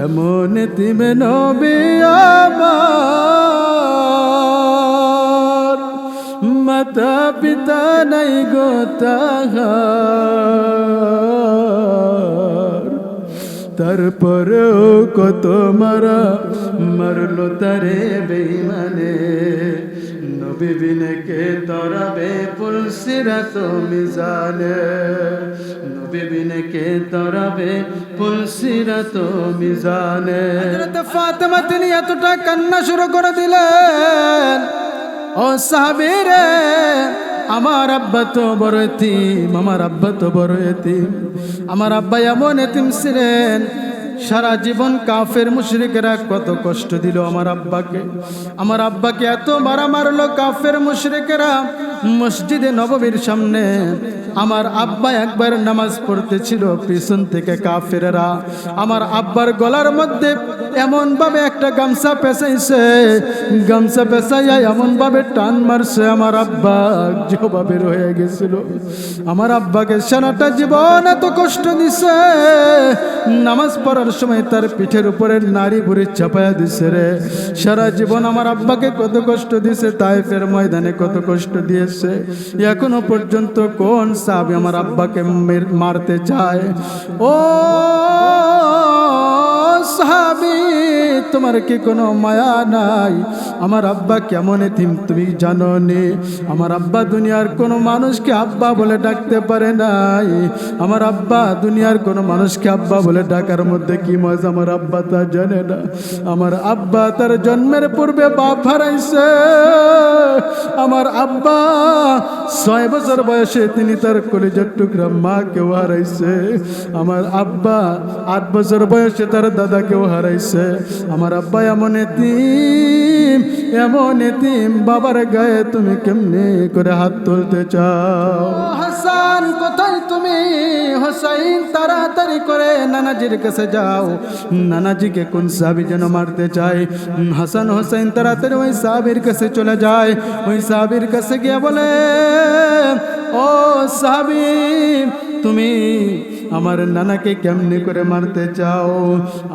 এমন এতিম নবী আমার, মাতা পিতা নাই গো তাহার, তারপরেও কত মারলো তারে বেঈমানে। নবী বিনে কে তরাবে পুলসিরাত মিজানে, নবী বিনে কে তরাবে পুলসিরাত মিজানে। হযরত ফাতেমা তিনি এতটা কান্না শুরু করে দিলেন, ও সাহাবীরে, আমার আব্বা তো বড় এতিম, আমার আব্বা তো বড় এতিম। আমার আব্বা এমন এতিম ছিলেন, সারা জীবন কাফের মুশরিকেরা কত কষ্ট দিল আমার আব্বাকে। আমার আব্বাকে এত মারা মারলো কাফের মুশরিকেরা মসজিদে নববীর সামনে। আমার আব্বা একবার নামাজ পড়তেছিল, পিছন থেকে কাফেরেরা আমার আব্বার গলার মধ্যে এমন ভাবে একটা গামছা পেঁচাইছে, গামছা পেঁচাইয়া এমন ভাবে টান মারছে, আমার আব্বা যেভাবে রয়ে গেছিল। আমার আব্বাকে সারাটা জীবন এত কষ্ট দিছে, নামাজ পড়ার সময় তার পিঠের উপরে নারী বুড়ি চাপায়া দিছে রে। সারা জীবন আমার আব্বাকে কত কষ্ট দিছে, তায়েফের ময়দানে কত কষ্ট দিয়েছে। এখনো পর্যন্ত কোন সাহাবী আমার আব্বাকে মারতে চায়? ও সাহাবী, তোমার কি কোনো মায়া নাই? আমার আব্বা কেমন এতিম তুমি জানো নি? আমার আব্বা দুনিয়ার কোনো মানুষকে আব্বা বলে ডাকতে পারে নাই। আমার আব্বা দুনিয়ার কোনো মানুষকে আব্বা বলে ডাকার মধ্যে কি মজা আমার আব্বা তা জানে না। আমার আব্বা তার জন্মের পূর্বে বাপ হারাইছে। আমার আব্বা 6 বছর বয়সে তিনি তার কলিজার টুকরা মাকেও হারাইছে। আমার আব্বা 8 বছর বয়সে তার দাদাকেও হারাইছে। আমার আব্বা এমন এতিম, এমন এতিম, বাবার গায়ে তুমি কেমনে করে হাত তুলতে চাও? হাসান কোথায় তুমি? হোসাইন তাড়াতাড়ি করে নানাজির কাছে যাও, নানাজিকে কোন সাহাবী যেন মারতে চায়। হাসান হোসাইন তাড়াতাড়ি ওই সাহাবীর কাছে চলে যায়। ওই সাহাবীর কাছে গিয়ে বলে, ও সাহাবী, তুমি আমার নানাকে কেমনে করে মারতে চাও?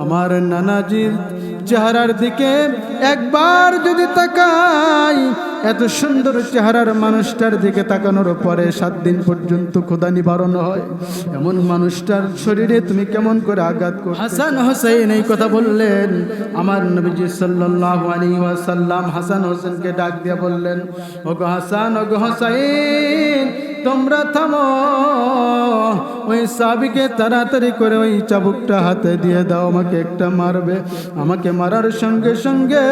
আমার নানাজির চেহারার দিকে একবার যদি তাকাই, এত সুন্দর চেহারার মানুষটার দিকে তাকানোর পরে 7 দিন পর্যন্ত ক্ষুধা নিবারণ হয়। এমন মানুষটার শরীরে তুমি কেমন করে আঘাত করো? হাসান হোসেন এই কথা বললেন। আমার নবীজি সাল্লাল্লাহু আলাইহি ওয়াসাল্লাম হাসান হোসেনকে ডাক দিয়ে বললেন, ওগো হাসান, ওগো হোসেন, তোমরা থামো। ওই সাহাবীকে তাড়াতাড়ি করে ওই চাবুকটা হাতে দিয়ে দাও, আমাকে একটা মারবে। আমাকে মারার সঙ্গে সঙ্গে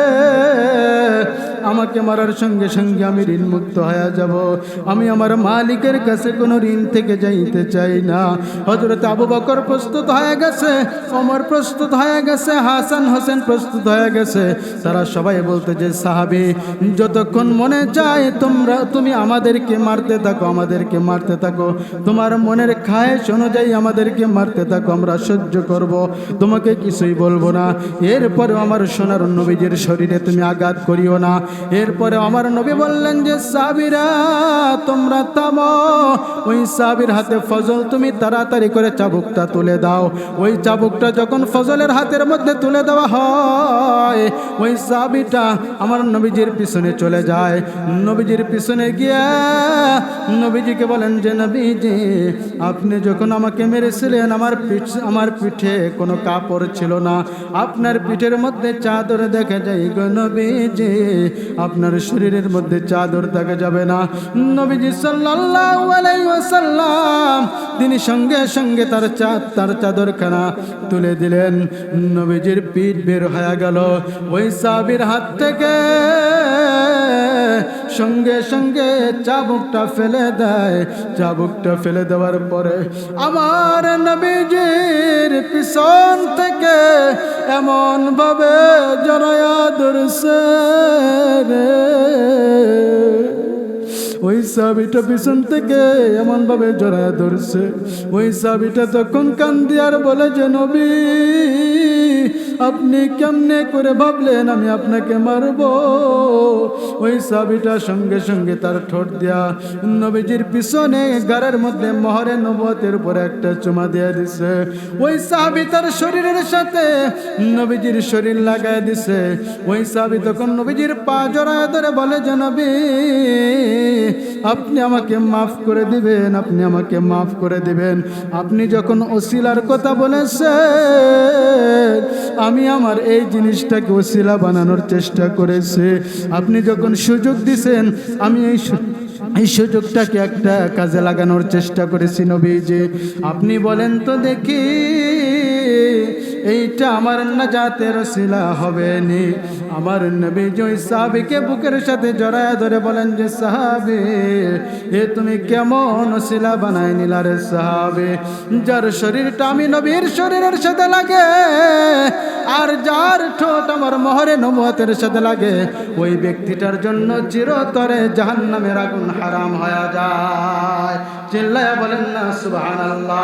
আমি ঋণ মুক্ত হয়ে যাব। আমি আমার মালিকের কাছে কোনো ঋণ থেকে যাইতে চাই না। হযরত আবু বকর প্রস্তুত হয়ে গেছে, ওমর প্রস্তুত হয়ে গেছে, হাসান হোসেন প্রস্তুত হয়ে গেছে। তারা সবাই বলতে যে সাহাবী, যতক্ষণ মনে চায় তুমি আমাদেরকে মারতে থাকো, আমাদেরকে মারতে থাকো, তোমার মনের খায়েশ অনুযায়ী আমাদেরকে মারতে থাকো, আমরা সহ্য করব, তোমাকে কিছুই বলবো না। এরপরে আমার সোনার নবীজির শরীরে তুমি আঘাত করিও না। এরপরে আমার নবী বললেন যে সাহাবীরা তোমরা থামো। ওই সাহাবীর হাতে ফজল তুমি তাড়াতাড়ি করে চাবুকটা তুলে দাও। ওই চাবুকটা যখন ফজলের হাতের মধ্যে তুলে দেওয়া হয়, ওই সাহাবীটা আমার নবীজির পিছনে চলে যায়। নবীজির পিছনে গিয়ে নবীজিকে বলেন যে নবীজি, আপনি যখন আমাকে মেরেছিলেন আমার পিঠে কোনো কাপড় ছিল না, আপনার পিঠের মধ্যে চাদর দেখা যায় গো নবীজি, আপনার শরীরের মধ্যে চাদর দেখা যাবে না। নবীজি সাল্লাল্লাহু আলাইহি ওয়াসাল্লাম তিনি সঙ্গে সঙ্গে তার চাদরখানা তুলে দিলেন। নবীজির পিঠ বের হয়ে গেল। ওই সাহাবীর হাত থেকে সঙ্গে সঙ্গে চাবুকটা ফেলে দেয়। চাবুকটা ফেলে দেওয়ার পরে আমার নবীজির পিছন থেকে এমন ভাবে জড়ায়া ধরছে রে, ওই সাহাবীটা পিছন থেকে এমন ভাবে জড়ায়া ধরছে। ওই সাহাবীটা তখন কান্দি আর বলে যে নবী, আপনি কেমনে করে ভাবলেন আমি আপনাকে মারব? ওই সাহাবীটা সঙ্গে সঙ্গে তার ঠোঁট দিয়া নবীজির পিছনে গারের মধ্যে মোহরে নবুয়তের উপরে একটা চুমা দিয়ে দিছে। ওই সাহাবী তার শরীরের সাথে নবীজির শরীর লাগায় দিছে। ওই সাহাবী তখন নবীজির পা জড়ায় ধরে বলে যে নবী, আপনি আমাকে মাফ করে দিবেন, আপনি আমাকে মাফ করে দিবেন। আপনি যখন ওসিলার কথা বলেছেন, আমি আমার এই জিনিসটাকে ওসিলা বানানোর চেষ্টা করেছি। আপনি যখন সুযোগ দিছেন, আমি এই সুযোগটাকে একটা কাজে লাগানোর চেষ্টা করেছি নবীজি। আপনি বলেন তো দেখি, এইটা আমার নাজাতের ওসিলা হবে নি? আমার নবী ওই সাহাবীকে বুকের সাথে জড়ায় ধরে বলেন যে সাহাবী, এ তুমি কেমন ওসিলা বানাই নিলা রে সাহাবী? যার শরীরটা আমি নবীর শরীরের সাথে লাগে, আর যার ঠোঁট আমার মোহরে নবুয়তের সাথে লাগে, ওই ব্যক্তিটার জন্য চিরতরে জাহান্নামের আগুন হারাম হয়ে যায়। চিল্লায়া বলেন না সুবহানাল্লাহ।